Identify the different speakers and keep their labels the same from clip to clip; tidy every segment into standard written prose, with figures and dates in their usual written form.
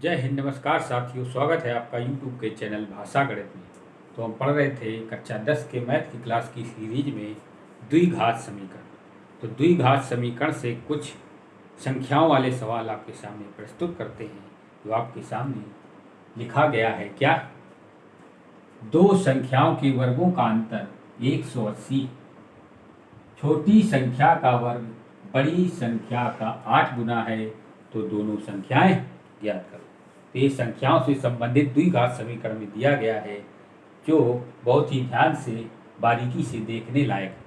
Speaker 1: जय हिंद, नमस्कार साथियों। स्वागत है आपका यूट्यूब के चैनल भाषा गणित में। तो हम पढ़ रहे थे कक्षा 10 के मैथ की क्लास की सीरीज में द्विघात समीकरण। तो द्विघात समीकरण से कुछ संख्याओं वाले सवाल आपके सामने प्रस्तुत करते हैं, जो आपके सामने लिखा गया है। क्या? दो संख्याओं के वर्गों का अंतर 180, छोटी संख्या का वर्ग बड़ी संख्या का 8 गुना है, तो दोनों संख्याएं ज्ञात करो। तो ये संख्याओं से संबंधित द्विघात समीकरण में दिया गया है, जो बहुत ही ध्यान से बारीकी से देखने लायक है।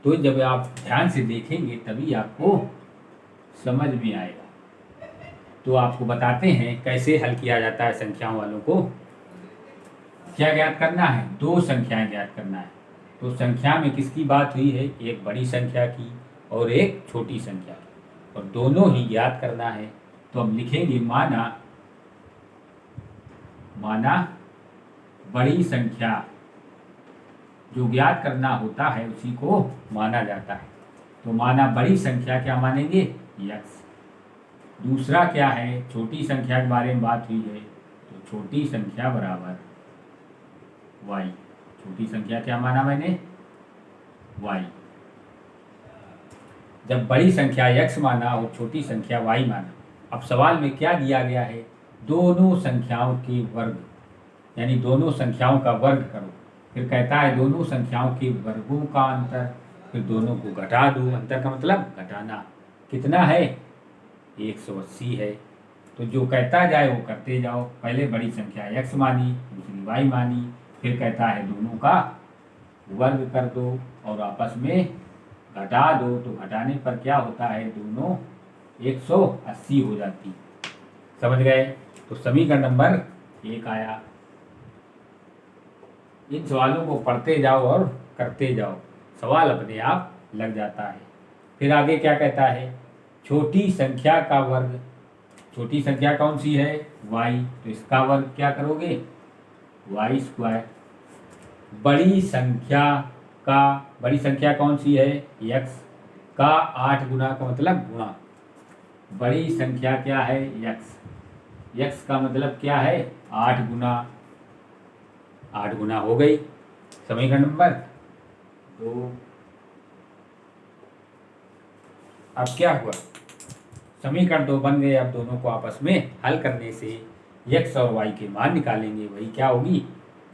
Speaker 1: तो जब आप ध्यान से देखेंगे तभी आपको समझ में आएगा। तो आपको बताते हैं कैसे हल किया जाता है। संख्याओं वालों को क्या ज्ञात करना है? दो संख्याएं ज्ञात करना है। तो संख्या में किसकी बात हुई है? एक बड़ी संख्या की और एक छोटी संख्या की, और दोनों ही ज्ञात करना है। तो हम लिखेंगे माना बड़ी संख्या जो ज्ञात करना होता है उसी को माना जाता है। तो माना बड़ी संख्या क्या मानेंगे? x। दूसरा क्या है? छोटी संख्या के बारे में बात हुई है, तो छोटी संख्या बराबर y। छोटी संख्या क्या माना मैंने? y। जब बड़ी संख्या x माना और छोटी संख्या y माना, अब सवाल में क्या दिया गया है? दोनों संख्याओं के वर्ग, यानी दोनों संख्याओं का वर्ग करो। फिर कहता है दोनों संख्याओं के वर्गों का अंतर, फिर दोनों को घटा दो। अंतर का मतलब घटाना। कितना है? 180 है। तो जो कहता जाए वो करते जाओ। पहले बड़ी संख्या x मानी, दूसरी y मानी, फिर कहता है दोनों का वर्ग कर दो और आपस में घटा दो। तो घटाने पर क्या होता है? दोनों 180 हो जाती। समझ गए? तो समीकरण नंबर 1 आया। इन सवालों को पढ़ते जाओ और करते जाओ, सवाल अपने आप लग जाता है। फिर आगे क्या कहता है? छोटी संख्या का वर्ग। छोटी संख्या कौन सी है? y। तो इसका वर्ग क्या करोगे? y²। बड़ी संख्या कौन सी है? x का 8 गुना का मतलब गुणा। बड़ी संख्या क्या है? x का मतलब क्या है? 8 गुना। 8 गुना हो गई। समीकरण नंबर 2। अब क्या हुआ? समीकरण 2 बन गए। अब दोनों को आपस में हल करने से x और y के मान निकालेंगे। वही क्या होगी?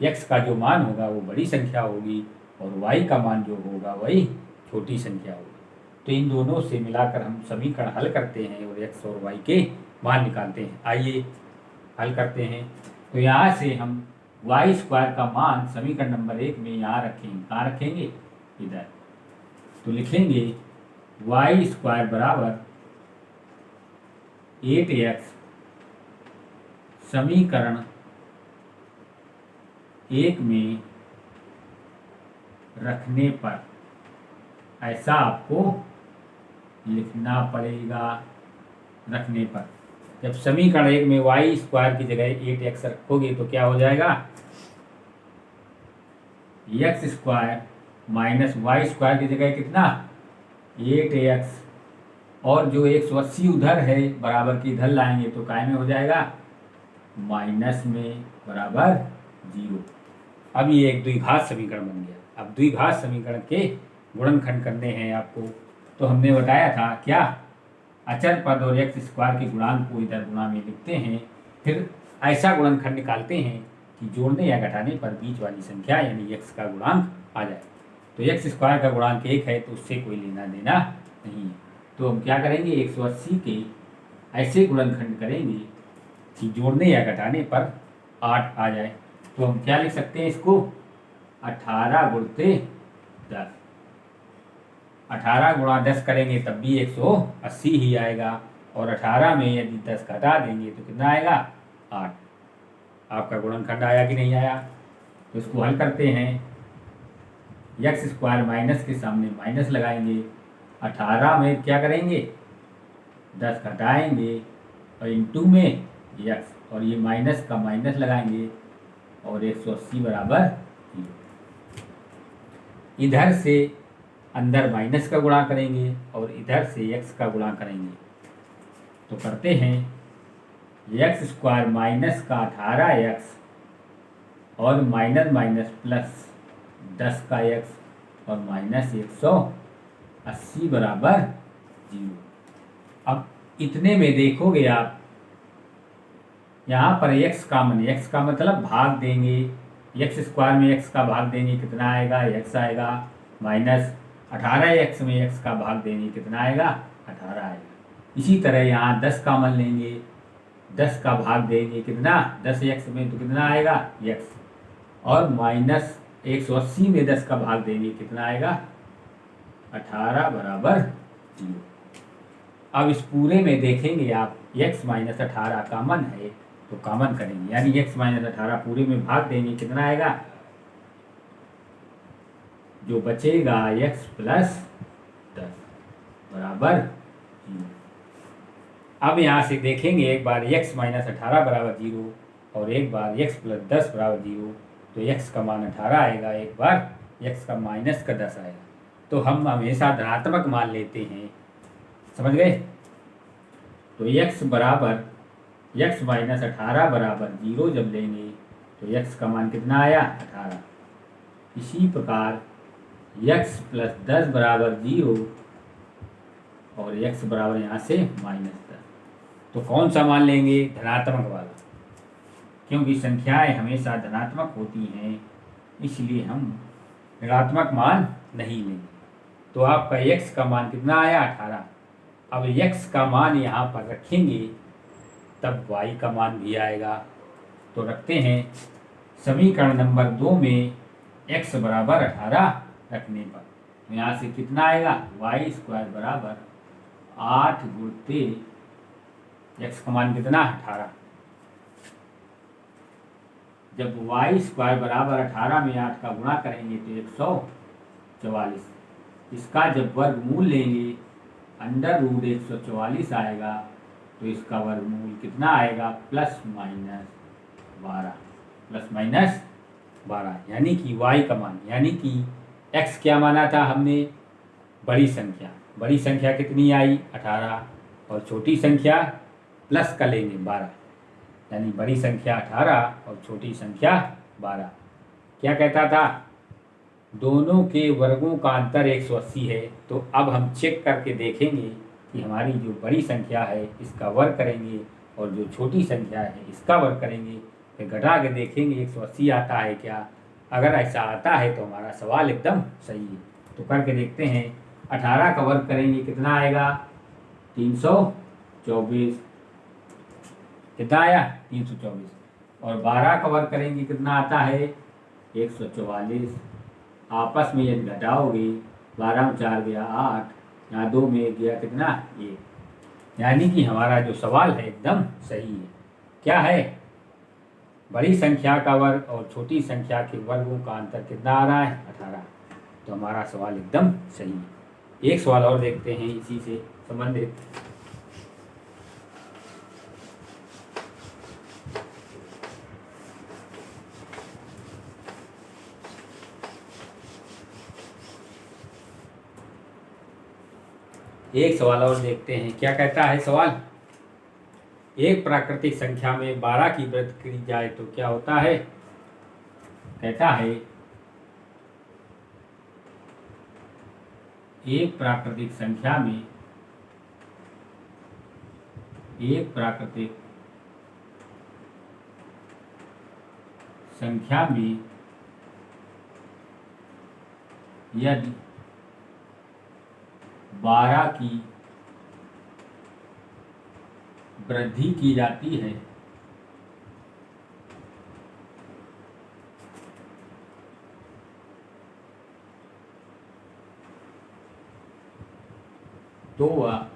Speaker 1: x का जो मान होगा वो बड़ी संख्या होगी और y का मान जो होगा वही छोटी संख्या होगी। तो इन दोनों से मिलाकर हम समीकरण हल करते हैं और x और y के मान निकालते हैं। आइए हल करते हैं। तो यहाँ से हम y² का मान समीकरण नंबर 1 में यहाँ रखेंगे। कहाँ रखेंगे? इधर। तो लिखेंगे y² बराबर 8x समीकरण 1 में रखने पर ऐसा आपको लिखना पड़ेगा। रखने पर जब समीकरण 1 में y² की जगह 8x रखोगे तो क्या हो जाएगा? x² माइनस y² की जगह कितना? 8x। और जो 180 उधर है बराबर की इधर लाएंगे तो काय में हो जाएगा? माइनस में, बराबर 0। अब ये एक द्विघात समीकरण बन गया। अब द्विघात समीकरण के गुणनखंड करने हैं आपको। तो हमने बताया था क्या? अचर पद और x² के गुणांक को इधर गुणा में लिखते हैं, फिर ऐसा गुणनखंड निकालते हैं कि जोड़ने या घटाने पर बीच वाली संख्या यानी x का गुणांक आ जाए। तो x² का गुणांक 1 है तो उससे कोई लेना देना नहीं है। तो हम क्या करेंगे? 180 के ऐसे गुणनखंड करेंगे कि जोड़ने या घटाने पर 8 आ जाए। तो हम क्या लिख सकते हैं इसको? 18 गुणते 10। 18 गुणा 10 करेंगे तब भी 180 ही आएगा। और 18 में यदि 10 घटा देंगे तो कितना आएगा? 8। आपका गुणनखंड आया कि नहीं आया? तो इसको हल करते हैं। x² माइनस के सामने माइनस लगाएंगे। 18 में क्या करेंगे? 10 घटाएंगे और इंटू में x, और ये माइनस का माइनस लगाएंगे और 180 बराबर 0। इधर से अंदर माइनस का गुणा करेंगे और इधर से x का गुणा करेंगे। तो करते हैं एक्स स्क्वायर माइनस का 18x और माइनस माइनस प्लस 10 का x और माइनस 180 बराबर 0। अब इतने में देखोगे आप यहाँ पर x कॉमन, x का मतलब भाग देंगे, एक्स स्क्वायर में x का भाग देंगे कितना आएगा, x आएगा, माइनस 18x में x का भाग देंगे कितना आएगा, 18 आएगा। इसी तरह यहाँ 10 कॉमन लेंगे, 10 का भाग देंगे कितना, 10x में तो कितना आएगा x, और माइनस 180 में 10 का भाग देंगे कितना आएगा, 18 बराबर 0। अब इस पूरे में देखेंगे आप x माइनस 18 कॉमन है तो कॉमन करेंगे, यानी x माइनस 18 पूरे में भाग देंगे कितना आएगा, जो बचेगा x प्लस 10 बराबर 0। अब यहाँ से देखेंगे एक बार x माइनस 18 बराबर 0 और एक बार x प्लस 10 बराबर 0, तो x का मान 18 आएगा, एक बार x का माइनस का 10 आएगा। तो हम हमेशा धनात्मक मान लेते हैं, समझ गए। तो x बराबर x माइनस 18 बराबर 0 जब लेंगे तो x का मान कितना आया, 18। इसी प्रकार x प्लस 10 बराबर 0 और x बराबर यहाँ से माइनस 10। तो कौन सा मान लेंगे, धनात्मक वाला, क्योंकि संख्याएं हमेशा धनात्मक होती हैं, इसलिए हम ऋणात्मक मान नहीं लेंगे। तो आपका x का मान कितना आया, 18। अब x का मान यहाँ पर रखेंगे तब y का मान भी आएगा। तो रखते हैं समीकरण नंबर 2 में x बराबर 18 रखने पर, तो यहाँ से कितना आएगा, वाई स्क्वायर बराबर 8 गुणते x का मान कितना, 18। जब वाई स्क्वायर बराबर 18 में 8 का गुणा करेंगे तो 144। इसका जब वर्गमूल लेंगे अंडर रूट 144 आएगा, तो इसका वर्गमूल कितना आएगा, प्लस माइनस 12, प्लस माइनस 12, यानी कि y का मान, यानी कि x क्या माना था हमने, बड़ी संख्या, बड़ी संख्या कितनी आई, 18, और छोटी संख्या प्लस का लेंगे 12, यानी बड़ी संख्या 18 और छोटी संख्या 12। क्या कहता था, दोनों के वर्गों का अंतर 180 है। तो अब हम चेक करके देखेंगे कि हमारी जो बड़ी संख्या है इसका वर्ग करेंगे और जो छोटी संख्या है इसका वर्ग करेंगे, फिर घटा के देखेंगे 180 आता है क्या। अगर ऐसा आता है तो हमारा सवाल एकदम सही है। तो करके देखते हैं, 18 का वर्ग करेंगे कितना आएगा, 324, कितना आया, 324, और 12 का वर्ग करेंगे कितना आता है, 144। आपस में यदि घटाओगे, 12 में 4 गया 8, यहाँ 2 में गया कितना, 1, यानी कि हमारा जो सवाल है एकदम सही है। क्या है, बड़ी संख्या का वर्ग और छोटी संख्या के वर्गों का अंतर कितना आ रहा है, 18। तो हमारा सवाल एकदम सही है। एक सवाल और देखते हैं इसी से संबंधित। एक सवाल और देखते हैं, क्या कहता है सवाल, एक प्राकृतिक संख्या में 12 की वृद्धि की जाए तो क्या होता है। कहता है एक प्राकृतिक संख्या में, एक प्राकृतिक संख्या में यदि 12 की वृद्धि की जाती है तो वह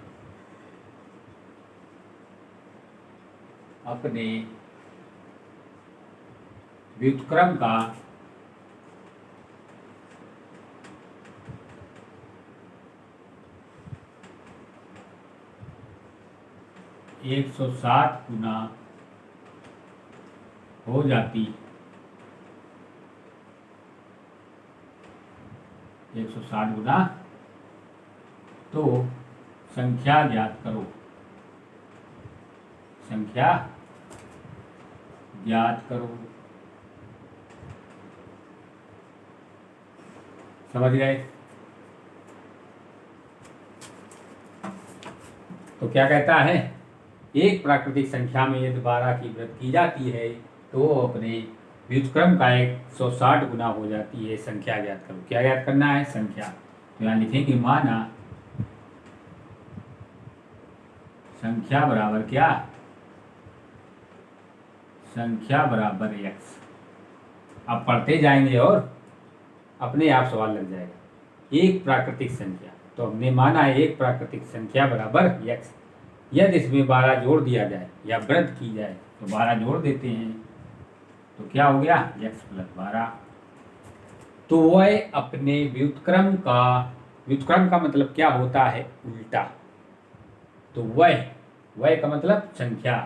Speaker 1: अपने व्युत्क्रम का एक 160 गुना हो जाती, 160 गुना, तो संख्या ज्ञात करो, संख्या ज्ञात करो। समझ गए? तो क्या कहता है, एक प्राकृतिक संख्या में यदि 12 की वृद्धि की जाती है तो अपने व्युत्क्रम का 160 गुना हो जाती है। संख्या ज्ञात करो। क्या ज्ञात करना है? संख्या। तो यहाँ लिखेंगे माना संख्या बराबर क्या? संख्या बराबर x। अब पढ़ते जाएंगे और अपने आप सवाल लग जाएगा। एक प्राकृतिक संख्या, तो हमने माना एक प्राकृतिक संख्या बराबर x। यदि इसमें 12 जोड़ दिया जाए या वृद्ध की जाए तो 12 जोड़ देते हैं तो क्या हो गया? x plus 12। तो वह अपने व्युत्क्रम का मतलब क्या होता है? उल्टा। तो वह का मतलब संख्या।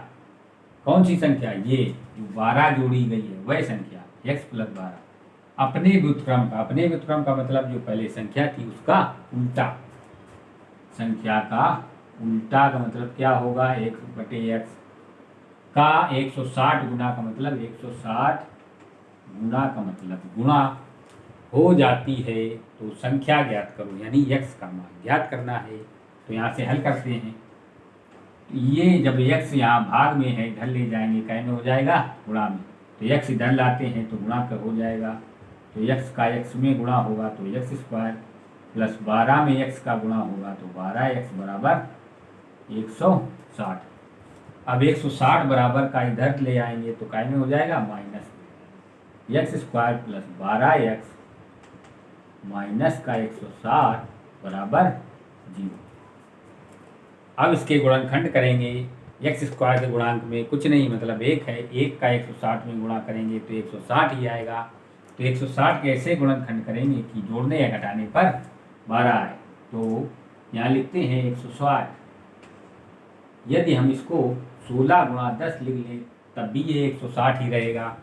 Speaker 1: कौन सी संख्या? ये जो 12 जोड़ी गई है वह संख्या x प्लस 12 अपने व्युत्क्रम का मतलब जो पहले संख्या थी उसका उल्टा। संख्या का उल्टा का मतलब क्या होगा? 1/x का 160 गुना का मतलब 160 गुना का मतलब गुणा हो जाती है। तो संख्या ज्ञात करो, यानी x का मान ज्ञात करना है। तो यहाँ से हल करते हैं। ये जब x यहाँ भाग में है, इधर ले जाएंगे, कै में हो जाएगा? गुणा में। तो x इधर लाते हैं तो गुणा का हो जाएगा। तो x का x में गुणा होगा तो x² प्लस 12 में x का गुणा होगा तो 12x बराबर 160। अब 160 बराबर का इधर ले आएंगे तो कै में हो जाएगा? Minus x² plus 12x minus का 160 बराबर 0। अब इसके गुणनखंड करेंगे। x² के गुणांक में कुछ नहीं, मतलब 1 है। 1 का 160 में गुणा करेंगे तो 160 ही आएगा। तो 160 के ऐसे गुणनखंड करेंगे कि जोड़ने या घटाने पर 12 आए। तो यहाँ लिखते हैं 160। यदि हम इसको 16 गुणा 10 लिख लें तब भी ये 160 ही रहेगा।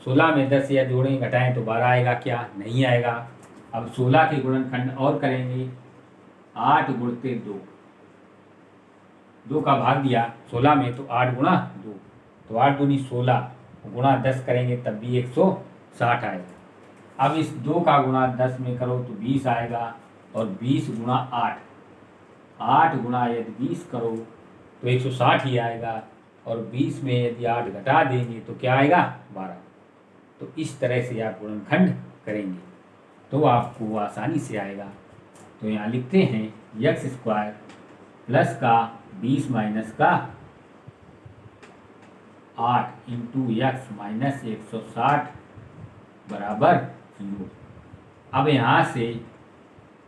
Speaker 1: 16 में 10 या जोड़ें घटाएं तो 12 आएगा क्या? नहीं आएगा। अब 16 के गुणनखंड और करेंगे। 8 गुणते 2, 2 का भाग दिया 16 में तो 8 गुणा 2, तो 8 दूनी 16 गुणा 10 करेंगे तब भी 160 आएगा। अब इस 2 का गुणा 10 में करो तो 20 आएगा। और 20 गुणा 8, 8 गुणा यदि 20 करो तो 160 ही आएगा। और 20 में यदि 8 घटा देंगे तो क्या आएगा? 12। तो इस तरह से आप गुणनखंड करेंगे तो आपको आसानी से आएगा। तो यहाँ लिखते हैं x² प्लस का 20 माइनस का 8 इंटू x माइनस 160 बराबर 0। अब यहाँ से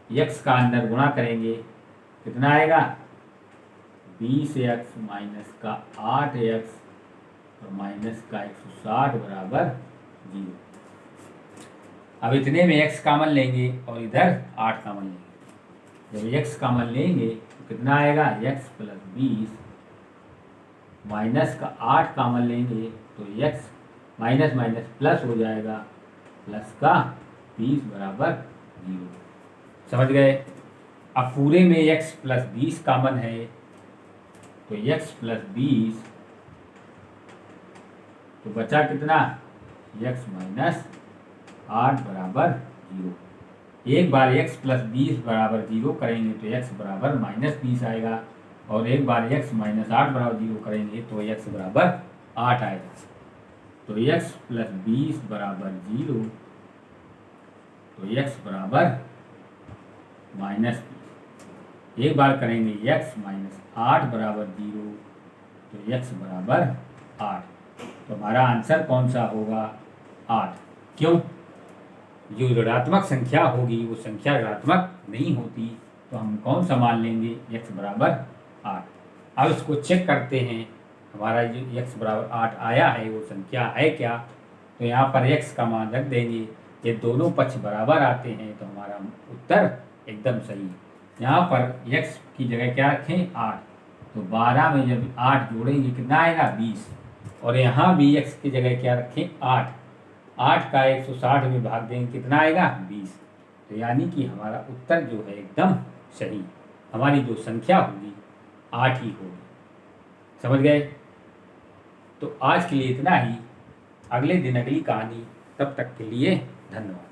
Speaker 1: x का अंदर गुणा करेंगे, कितना आएगा? 20x माइनस का 8x और माइनस का 160 बराबर 0। अब इतने में x कॉमन लेंगे और इधर 8 कॉमन लेंगे। जब x कॉमन लेंगे तो कितना आएगा? x प्लस 20 माइनस का 8 कॉमन लेंगे तो x माइनस माइनस प्लस हो जाएगा, प्लस का 20 बराबर 0। समझ गए? अब पूरे में x प्लस 20 कॉमन है तो x प्लस 20 तो बचा कितना? x माइनस 8 बराबर 0। एक बार x प्लस 20 बराबर 0 करेंगे तो x बराबर माइनस 20 आएगा। और एक बार x माइनस 8 बराबर 0 करेंगे तो x बराबर 8 आएगा। तो x प्लस 20 बराबर 0 तो x बराबर माइनस 20। एक बार करेंगे x माइनस 8 बराबर 0 तो x बराबर 8। तो हमारा आंसर कौन सा होगा? 8। क्यों? जो ऋणात्मक संख्या होगी वो संख्या ऋणात्मक नहीं होती। तो हम कौन सा मान लेंगे? x बराबर 8। अब इसको चेक करते हैं, हमारा जो x बराबर 8 आया है वो संख्या है क्या? तो यहाँ पर x का मान रख देंगे। ये दोनों पक्ष बराबर आते हैं तो हमारा उत्तर एकदम सही है। यहाँ पर x की जगह क्या रखें? 8। तो 12 में जब 8 जोड़ेंगे कितना आएगा? 20। और यहाँ भी x की जगह क्या रखें? 8। 8 का 160 में भाग देंगे कितना आएगा? 20। तो यानी कि हमारा उत्तर जो है एकदम सही, हमारी जो संख्या होगी 8 ही होगी। समझ गए? तो आज के लिए इतना ही, अगले दिन अगली कहानी, तब तक के लिए धन्यवाद।